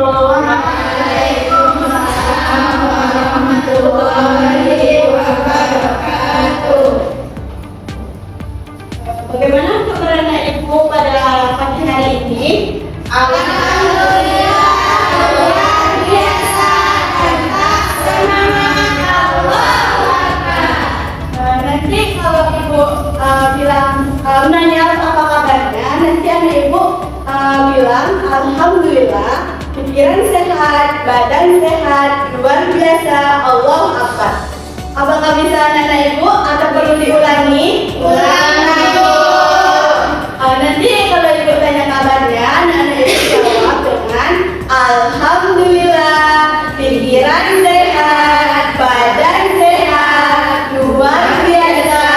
Waalaikumsalam warahmatullahi wabarakatuh. Bagaimana kabar anak ibu pada pagi hari ini? Alhamdulillah luar biasa dan tak semangat. Allahu Akbar. Nanti kalau ibu nanya apa kabarnya, nanti anak ibu bilang alhamdulillah, pikiran sehat, badan sehat, luar biasa, Allahu Akbar. Apakah bisa anak ibu atau perlu diulangi? Ulangi. Nanti kalau ibu tanya kabarnya, anak ibu jawab dengan alhamdulillah, pikiran sehat, badan sehat, luar biasa,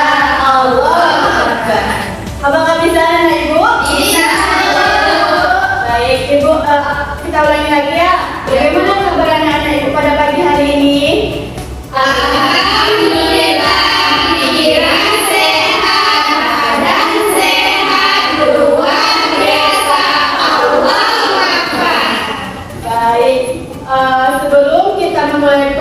Allahu Akbar. Apakah bisa anak ibu? Bisa. Baik, ibu kita ulangi lagi ya. Bagaimana kabar anak-anak ibu pada pagi hari ini? Alhamdulillah, pikiran sehat, badan sehat, luar biasa, Allahu Akbar. Baik, sebelum kita memulai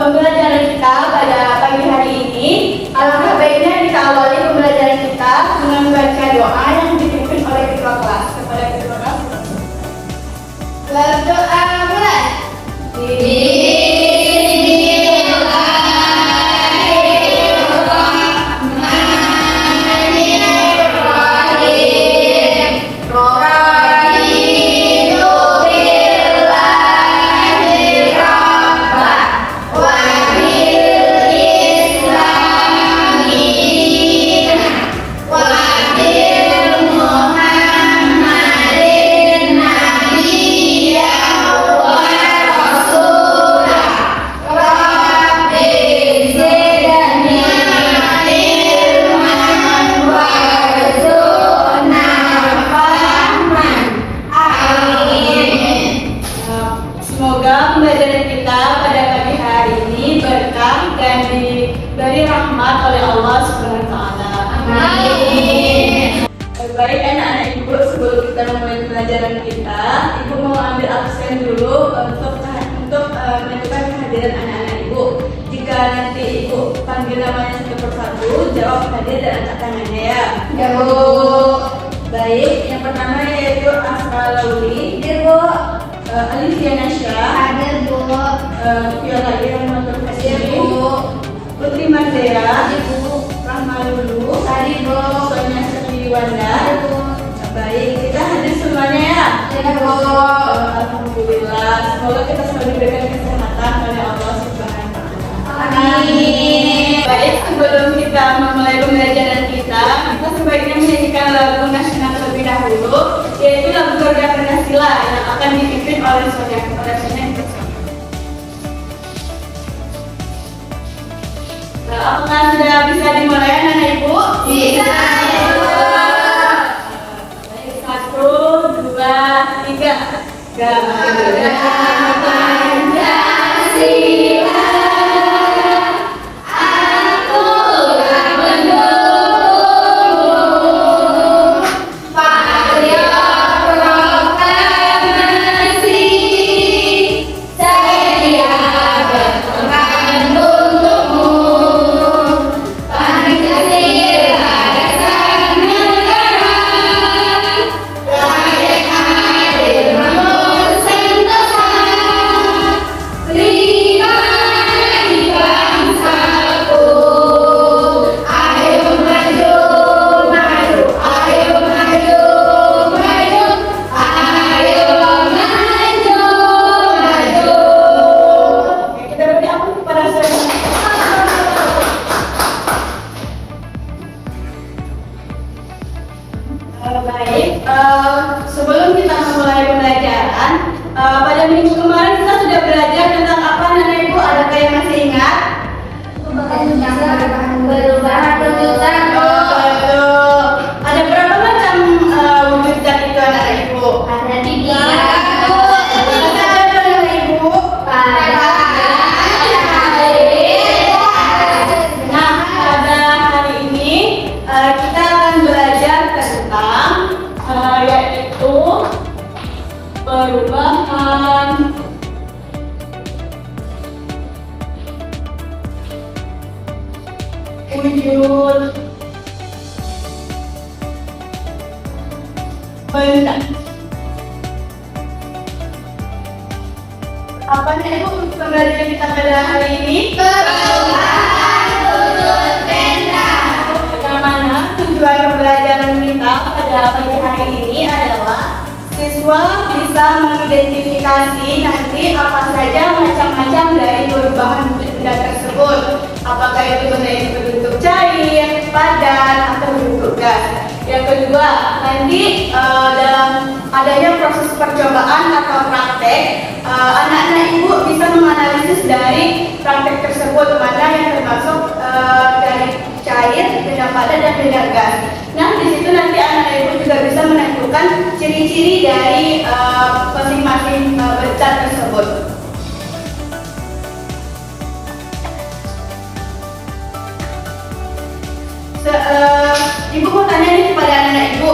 pembelajaran kita pada pagi hari ini, alangkah baiknya kita awali pembelajaran kita dengan membaca doa yang dipimpin oleh ketua kelas. Kepada ketua kelas, berdoa mulai. Semoga pembelajaran kita pada pagi hari ini berkah dan diberi rahmat oleh Allah Subhanahu wa Ta'ala. Amin. Baik anak-anak ibu, sebelum kita memulai pembelajaran kita, ibu mau ambil absen dulu untuk menentukan kehadiran anak-anak ibu. Jika nanti ibu panggil namanya satu persatu, jawab hadir dan angkat tangannya ya. Ya Bu. Baik, yang pertama yaitu Asra Lauli. Ya Bu. Alicia Nasya, hadir Bu. Viola Irma Hadir Bu. Putri Marzea, hadir Bu. Rahma Lulu, hadir Bu. Sonia Setiwanda, hadir Bu. Baik, kita hadir semuanya ya. Ya Bu. Alhamdulillah, semoga kita selalu diberikan kesehatan oleh Allah Subhanahu wa Ta'ala. Amin. Baik, sebelum kita memulai pembelajaran kita sebaiknya menyanyikan lagu nasional terlebih dahulu, yaitu lagu Garuda Pancasila yang akan dipimpin oleh Sonia. Apakah sudah bisa dimulai anak-anak ibu? Bisa. Baik, 1, 2, 3. Garuda Pancasila. Baik, sebelum kita memulai pembelajaran, pada minggu kemarin kita sudah belajar tentang apa anak ibu, adakah yang masih ingat? Perubahan wujud. Ada berapa macam wujud zat itu anak ibu? Ada 3. Apa saja anak ibu? Nah, pada hari ini kita akan belajar tentang yaitu perubahan perubahan wujud benda. Apa nih Ibu pembelajaran kita pada hari ini? Perubahan wujud benda. Yang mana tujuan pembelajaran kita pada pagi hari ini adalah siswa bisa mengidentifikasi nanti apa saja macam-macam dari perubahan benda tersebut. Apakah itu benda yang berbentuk cair, padat, atau berbentuk gas. Yang kedua, nanti dalam adanya proses percobaan atau praktek, anak-anak Ibu bisa menganalisis dari praktek tersebut mana yang termasuk dari cair, benda padat, dan benda gas. Nah, di situ nanti anak Ibu juga bisa menentukan ciri-ciri dari masing-masing benda tersebut. Ibu mau tanya nih kepada anak-anak Ibu,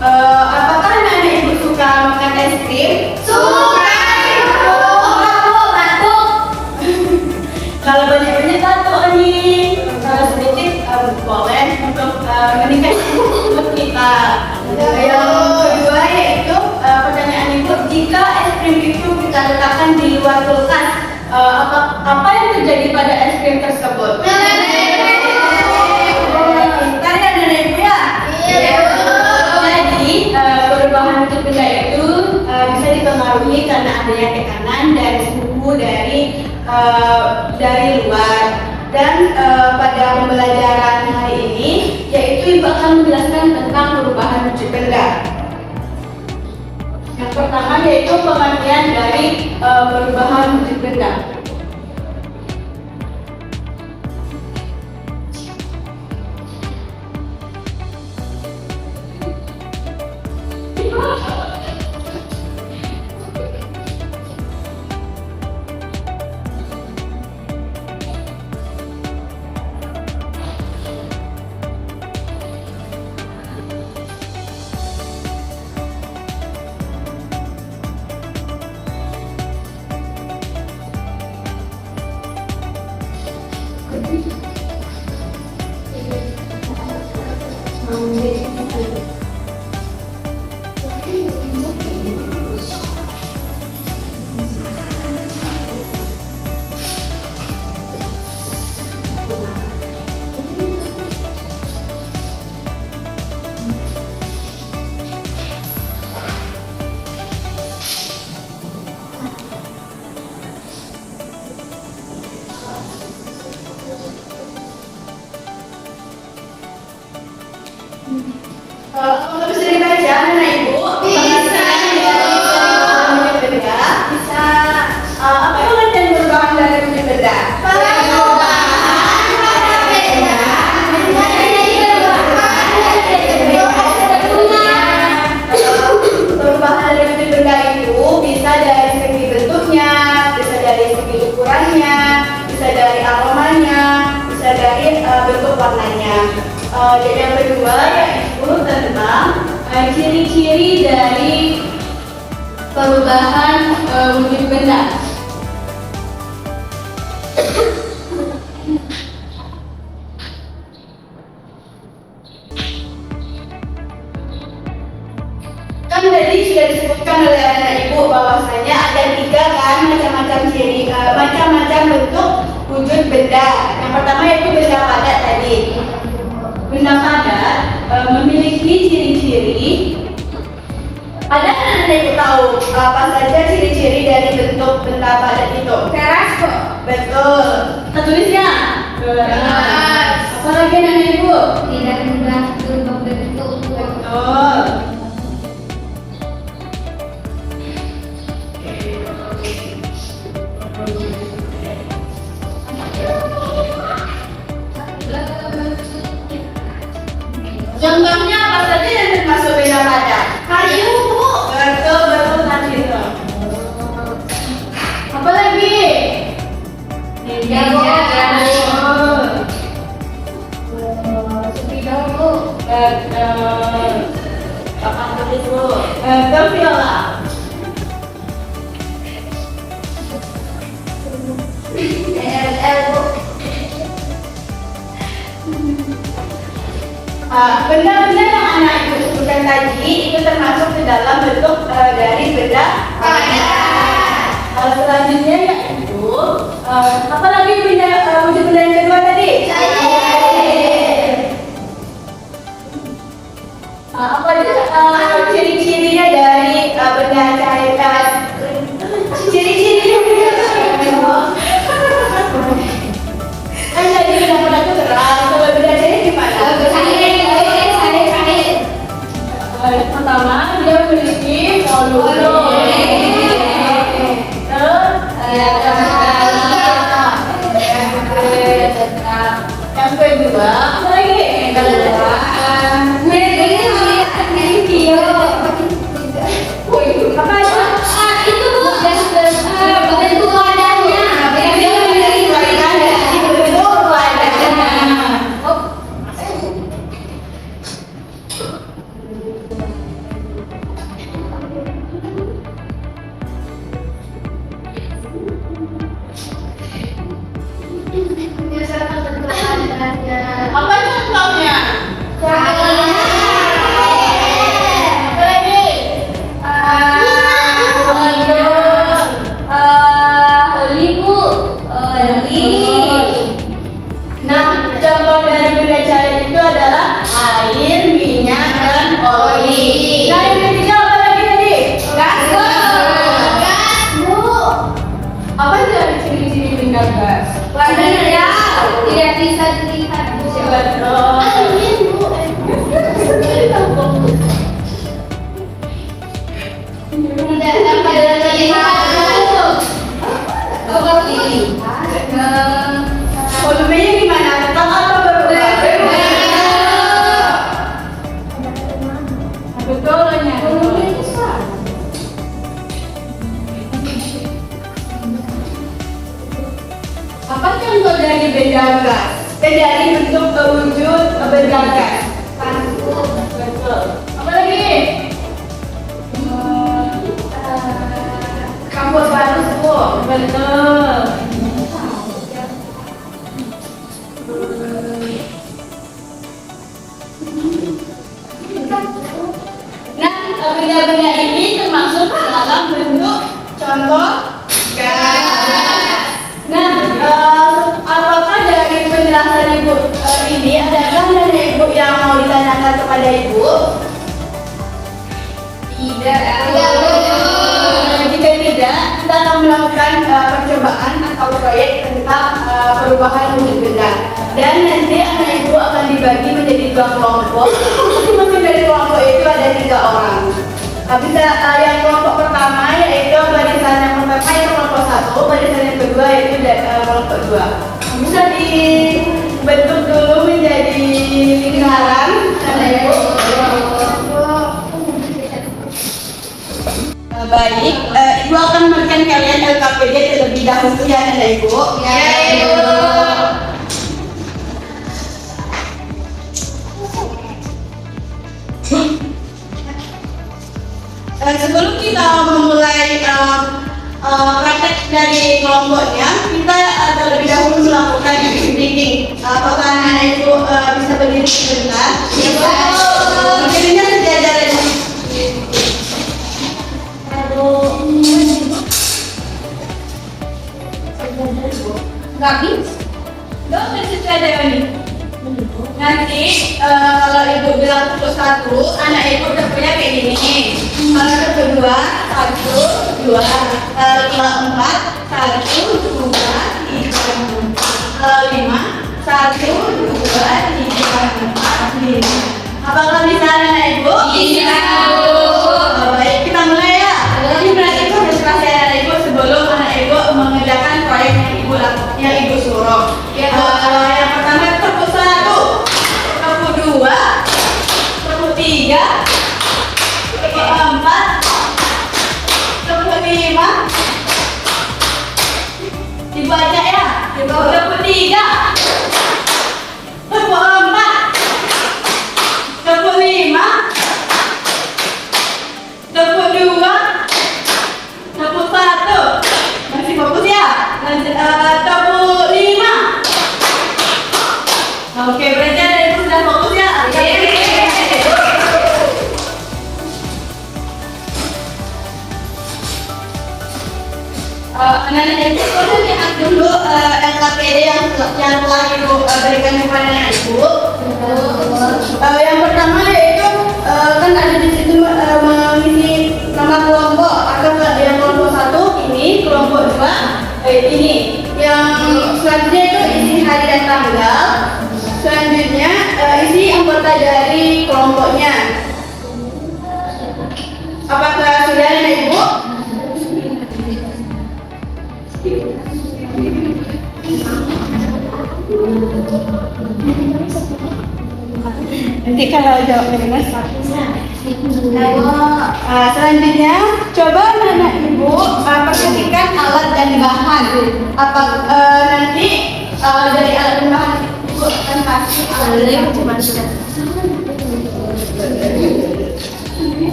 apakah anak-anak Ibu suka makan es krim? Suka Ibu. Batuk. Kalau banyak-banyak batuk nih, kalau sedikit boleh untuk meningkatkan mood kita. Yang kedua yaitu pertanyaan Ibu, jika es krim itu kita letakkan di luar kulkas, apa yang terjadi pada es krim tersebut? Perubahan wujud benda itu bisa dipengaruhi karena adanya tekanan dan suhu dari luar. Dan pada pembelajaran hari ini, yaitu Ibu akan menjelaskan tentang perubahan wujud benda. Yang pertama yaitu pengertian dari perubahan wujud benda. Untuk bisa dibaca, anak Ibu? Bisa. Bisa. Apa yang pengertian perubahan dari wujud benda? Perubahan pada benda menjadi perubahan dari bentuknya. Perubahan dari wujud benda itu bisa dari segi bentuknya, bisa dari segi ukurannya, bisa dari aromanya, bisa dari bentuk warnanya. Jadi yang kedua yaitu tentang ciri-ciri dari perubahan wujud benda. Kan tadi sudah disebutkan oleh anak Ibu bahwasanya ada 3 kan macam-macam ciri, macam-macam bentuk wujud benda. Yang pertama yaitu benda padat tadi. Benda padat memiliki ciri-ciri. Ada anak Ibu tahu apa saja ciri-ciri dari bentuk benda padat itu? Keras kok. Betul. Tertulis ya? Keras. Apa lagi anak Ibu? Tidak mudah berubah bentuk. Betul. Contohnya apa saja yang termasuk benda padat? Kayu, Bu. Betul tadi itu. Apa lagi? Meja, spidol, Bu. Papan tulis Bu. Viola. Benda-benda yang anak ibu sebutkan tadi itu termasuk ke dalam bentuk dari benda maya. Selanjutnya yaitu apa lagi wujud benda yang kedua tadi? Apa ciri-cirinya dari benda cair? Ciri-cirinya kan tadi benda itu terang, kalau benda cair gimana? Pertama, dia memiliki volume. Yang kedua, apa lagi? Apa itu? Bentuk wadahnya. Apa contohnya? Apa lagi? Nah, contoh dari benda cair itu adalah air, minyak, dan oli. Nah, yang ketiga apa lagi tadi? Gas. Apa dari ciri-ciri benda gas? Warnanya tidak bisa dilihat. Tidak dapat dilihat. Volumenya gimana? Tetap atau berubah? Betulnya. Apa contoh dari benda gas? Dari bentuk wujud benda gas. Betul. Apa lagi? Kampus baru semua. Betul. Nah, benda-benda ini termasuk dalam bentuk contoh gas. Nah, apakah dari penjelasan ibu ini adakah dari ibu yang mau ditanyakan kepada ibu? Tidak. Jika tidak, kita akan melakukan percobaan atau proyek tentang perubahan wujud benda. Dan nanti anak ibu akan dibagi menjadi 2 kelompok. Masing-masing dari kelompok itu ada 3 orang. Bisa yang kelompok pertama yaitu barisan yang pertama itu kelompok 1, barisan yang kedua yaitu kelompok 2. Bisa dibentuk dulu menjadi lingkaran, anak ibu. Baik, ibu akan memberikan kalian LKPD terlebih dahulu ya anak ibu. Ya, ibu. Sebelum kita memulai praktek dari kelompoknya, kita terlebih dahulu melakukan thinking. Apakah anak ibu bisa berdiri sebentar? Berdirinya sejajar aja. Nggak bisa. Dong, sejajar ini. Nanti kalau ibu bilang pukul 1, anak ibu terpunya kayak gini. Kalau kedua 1, 2, kalau 4 1, 2, 3, 4. 5 1, 2, 3, 4, 5. Apakah bisa anak ibu? Bisa. Baik, kita mulai ya. Jadi berarti itu harus kasih anak ibu sebelum anak ibu mengerjakan proyek yang ibu suruh. Yang pertama tepuk 1, tepuk 2, tepuk 3, tepuk 4, tepuk 5. Dibaca ya. Tepuk 3, tepuk 4, tepuk 5, Anak-anak ibu boleh lihat dulu LKPD yang telah ibu berikan kepada anak ibu. Yang pertama yaitu kan ada di situ mengisi nama kelompok. Ada yang kelompok 1 ini, kelompok 2 ini. Yang selanjutnya itu isi hari dan tanggal. Selanjutnya isi anggota dari kelompoknya. Apakah sudah ada ibu? Nanti kalau jawabnya benar selanjutnya coba anak ibu perhatikan alat dan bahan. Apa nanti dari alat dan bahan ibu akan kasih alat.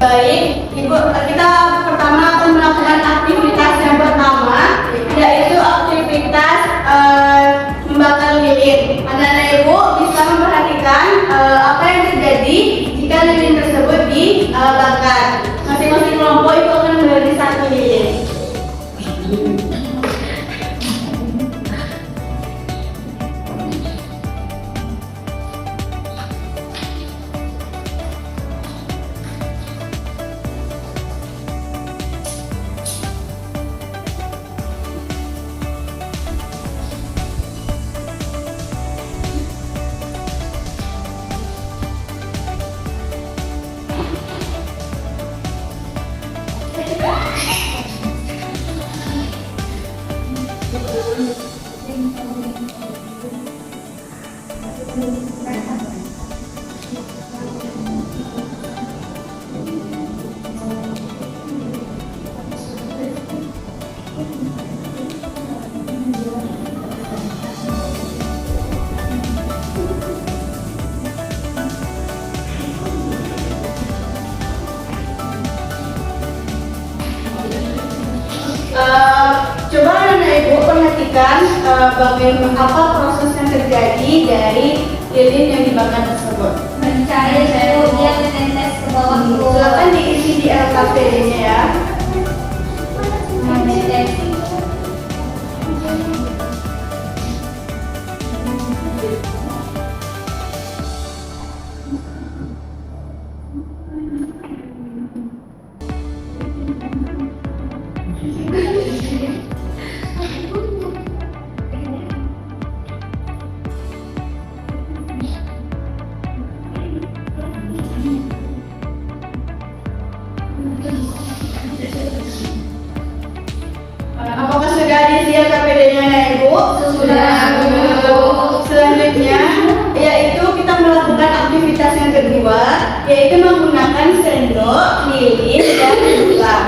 Baik, ibu, kita pertama akan melakukan aktivitas yang pertama, yaitu aktivitas membakar lilin. Anak-anak ibu bisa memperhatikan apa yang terjadi jika lilin tersebut dibakar. Masing-masing kelompok ibu akan memberi 1 lilin. Coba anak ibu perhatikan bagaimana apa proses yang terjadi dari lilin yang dibakar tersebut. Mencari lalu dia menetes ke bawah itu. Silakan diisi di LKPD-nya ya. Menetes. Apakah sudah diisi LKPD-nya anak ibu? Sudah, Bu. Selanjutnya yaitu kita melakukan aktivitas yang kedua, yaitu menggunakan sendok, lilin, dan gula.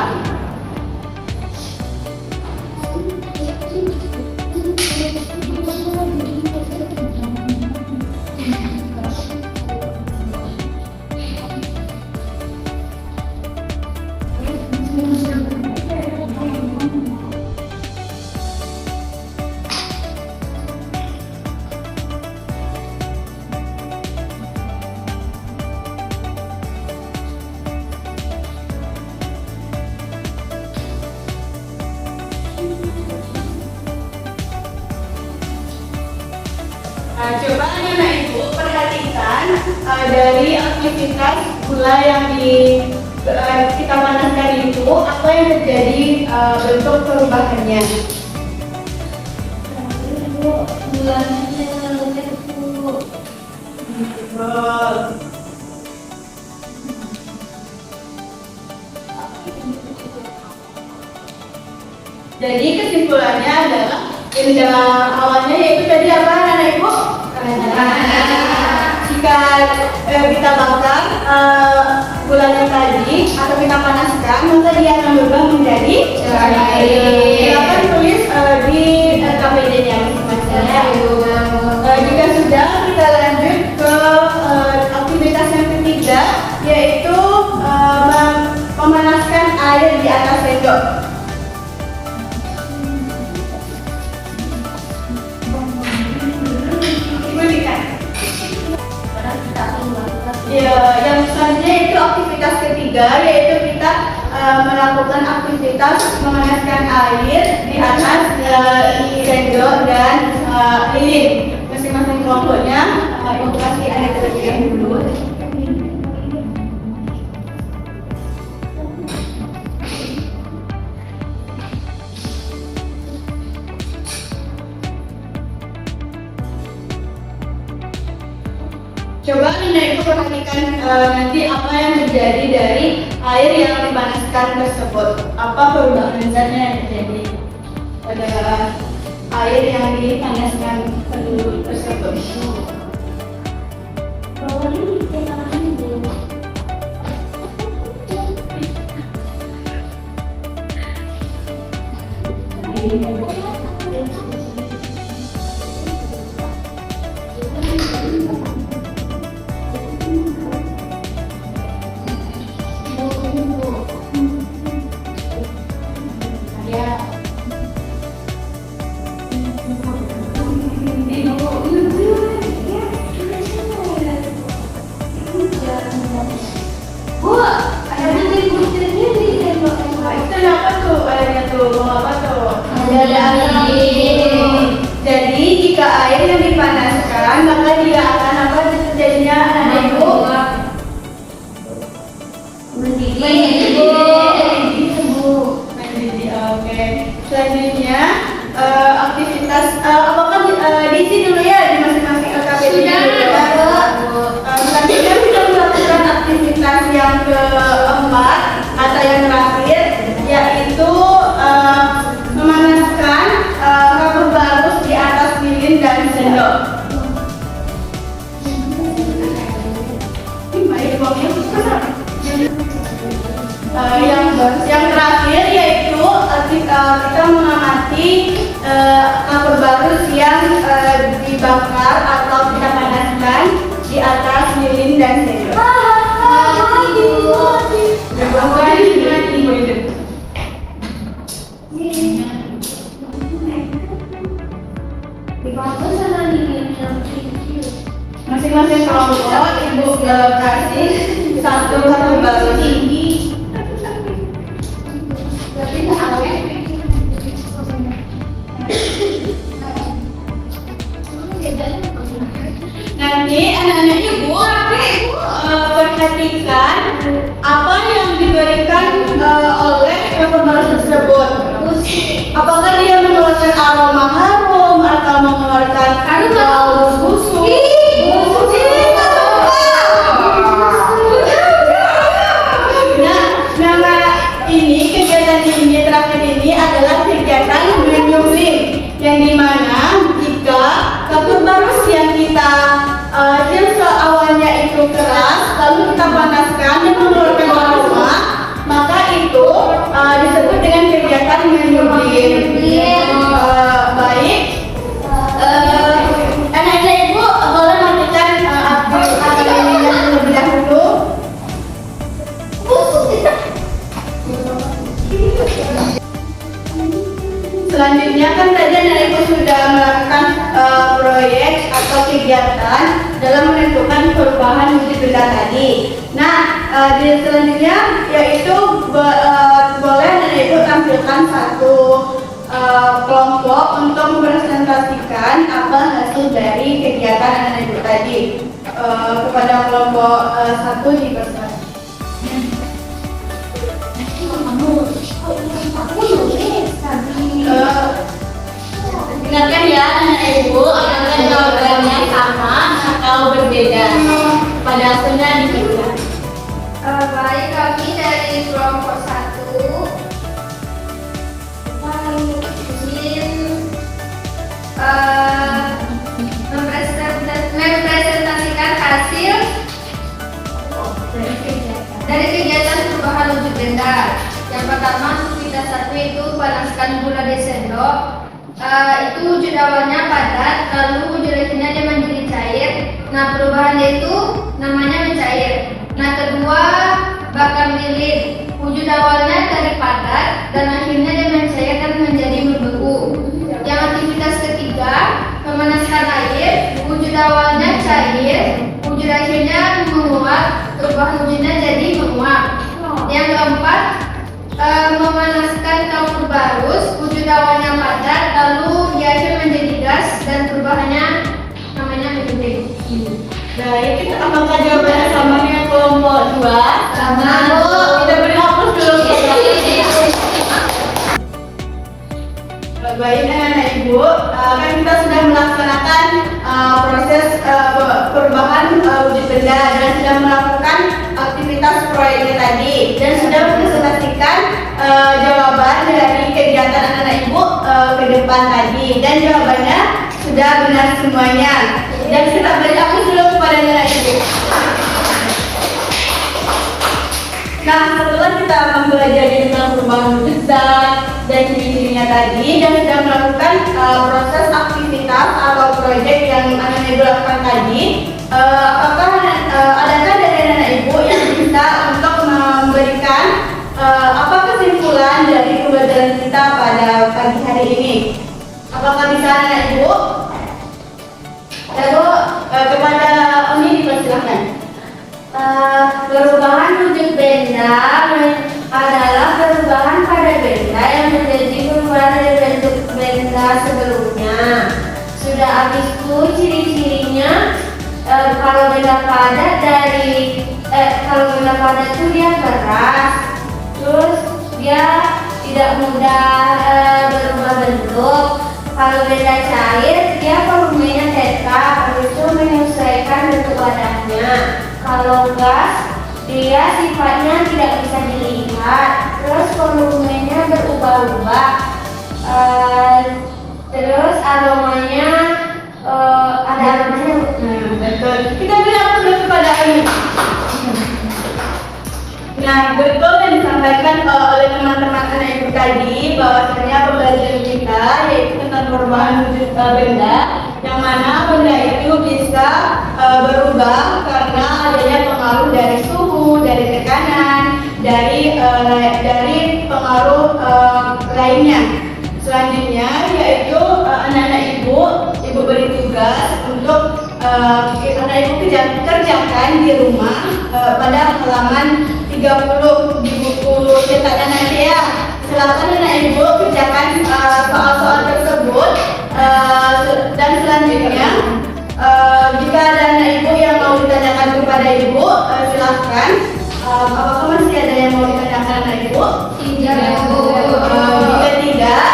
Coba anak ibu perhatikan dari aktivitas gula yang kita panaskan itu apa yang terjadi bentuk perubahannya. Gulanya lumet, Bu. Jadi kesimpulannya adalah awalnya yaitu tadi apa anak ibu? Jika kita bakar gulanya tadi atau kita panaskan, maka dia akan berubah menjadi cair. Silakan tulis di LKPD-nya masing-masing. Jika sudah, kita lanjut ke aktivitas yang ketiga, yaitu memanaskan air di atas sendok. Ya, yang selanjutnya itu aktivitas ketiga, aktivitas memanaskan air di atas sendok dan lilin. Masing-masing kelompoknya ibu kasih air terlebih dulu. Coba Ibu perhatikan nanti apa yang terjadi dari air yang dipanaskan tersebut. Apa perubahan zatnya yang terjadi pada air yang dipanaskan tersebut? Jadi jika air yang dipanaskan maka dia akan apa terjadinya anak ibu? Mendidih. Oke. Selanjutnya aktivitas apakah diisi dulu ya di masing-masing LKPD dulu ya? Selanjutnya kita melakukan aktivitas yang keempat atau yang terakhir yaitu memanaskan kapur barus di atas lilin dan sendok. Yang terakhir yaitu kita mengamati kapur barus yang dibakar atau kita panaskan di atas lilin dan sendok. Masing-masing kelompok ibu kasih satu kapur barus tinggi. Nanti anak-anak ibu perhatikan apa yang diberikan oleh kapur barus tersebut. Apakah dia mengeluarkan aroma harum atau mengeluarkan bau busuk? Nah, kegiatan ini terakhir ini adalah kegiatan menyuling, yang dimana jika kapur barus yang kita awalnya itu keras, lalu kita panaskan dan mengeluarkan aroma, maka itu disebut dengan kegiatan menyuling. Baik, anak-anak ibu boleh matikan aktivitas ini terlebih dahulu. Selanjutnya kan tadi anak ibu sudah melakukan proyek atau kegiatan dalam menentukan perubahan wujud benda tadi. Nah, di selanjutnya yaitu boleh anak ibu tampilkan satu kelompok untuk mempresentasikan apa hasil dari kegiatan anak ibu tadi. Kepada kelompok satu dipersilakan. Ingatkan ya anak ibu, apakah jawabannya sama atau berbeda? Pada hasilnya diberikan. Baik, kami dari kelompok 1 ingin mempresentasikan hasil dari kegiatan perubahan wujud benda. Yang pertama, aktivitas 1 itu panaskan gula di sendok. Itu wujud awalnya padat, lalu wujud akhirnya dia menjadi cair. Nah, perubahannya itu namanya mencair. Nah, kedua, bakar lilin. Wujud awalnya dari padat dan akhirnya dia mencair dan menjadi berbeku. Yang aktivitas ketiga, memanaskan air. Wujud awalnya cair, wujud akhirnya menguap, perubahan wujudnya jadi menguap. Yang keempat, memanaskan Baik, apakah jawabannya sama dengan kelompok 2? Sama, Bu. Kita beri aplaus dulu. Baik, anak-anak ibu, kan kita sudah melaksanakan proses perubahan wujud benda dan sudah melakukan aktivitas proyeknya tadi dan sudah mempresentasikan jawaban dari kegiatan anak-anak ibu ke depan tadi dan jawabannya sudah benar semuanya. Dan kita beri aplaus dulu kepada anak-anak ibu. Nah, setelah kita mempelajari tentang perubahan wujud zat dan ciri-cirinya tadi dan sudah melakukan proses aktivitas atau proyek yang anak-anak ibu lakukan tadi, adakah dari anak-anak ibu yang bisa untuk memberikan apa kesimpulan dari pembelajaran kita pada pagi hari ini? Apakah bisa anak-anak ibu? Lalu kepada Umi dipersilahkan. Perubahan wujud benda adalah perubahan pada benda yang menjadi perubahan dari bentuk benda sebelumnya. Sudah habis itu ciri-cirinya, kalau benda padat kalau benda padat itu dia keras, terus dia tidak mudah berubah bentuk. Kalau benda cair, dia volumenya tetap, habis itu menyesuaikan bentuk wadahnya. Kalau gas, dia sifatnya tidak bisa dilihat, terus volumenya berubah-ubah, terus aromanya ada aromanya. Betul. Kita beri aplaus dulu kepada Ayu. Nah, betul yang disampaikan oleh teman-teman anak ibu tadi bahwasanya pembelajaran kita yaitu tentang perubahan wujud benda, yang mana benda itu bisa berubah karena adanya pengaruh dari suhu, dari tekanan, dari pengaruh lainnya. Selanjutnya yaitu anak-anak ibu beri tugas untuk anak ibu kerjakan di rumah pada halaman 30 di buku cetakan nanti ya. Silakan anak ibu kerjakan soal-soal tersebut dan selanjutnya jika ada anak ibu yang mau ditanyakan kepada ibu silahkan. Apakah masih ada yang mau ditanyakan anak ibu? Tidak, Bu. Jika tidak,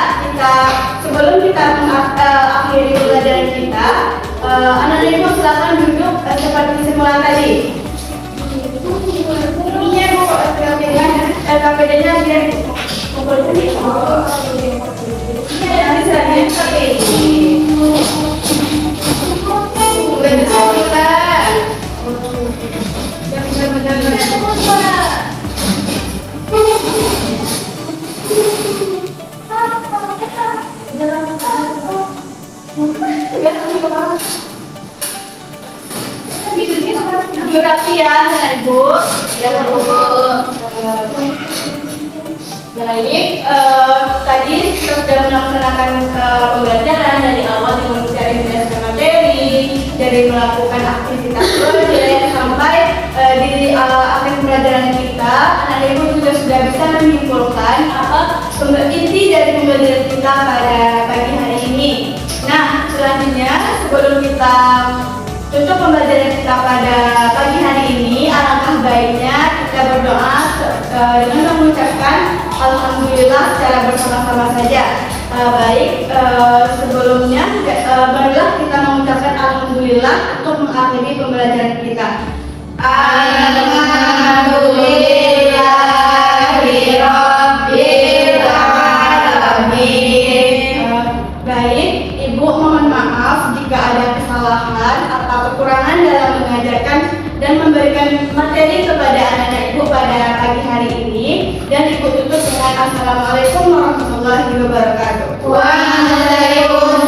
sebelum kita mengakhiri pelajaran kita, anak ibu silakan duduk seperti semula tadi. Ininya Bu, KPD-nya biar nanti selanjutnya seperti ini. Udah bisa. Durasi ya, Ibu. Ya, Bu. Baik, tadi kita sudah melaksanakan pembelajaran dari awal dari menjelaskan materi, dari melakukan aktivitas proyek sampai di akhir pembelajaran kita, anak ibu juga sudah bisa menyimpulkan apa inti dari pembelajaran kita pada pagi hari ini. Nah, selanjutnya sebelum kita tutup pembelajaran kita pada pagi hari ini, alangkah baiknya kita berdoa dengan mengucapkan alhamdulillah secara bersama-sama saja. Sebelumnya marilah kita mengucapkan alhamdulillah untuk mengakhiri pembelajaran kita. Alhamdulillahirabbil alamin. Baik, Ibu mohon maaf jika ada kesalahan atau kekurangan dalam mengajarkan dan memberikan materi kepada anak-anak Ibu pada pagi hari ini, dan Ibu tutup dengan assalamualaikum warahmatullahi wabarakatuh. Waalaikumsalam.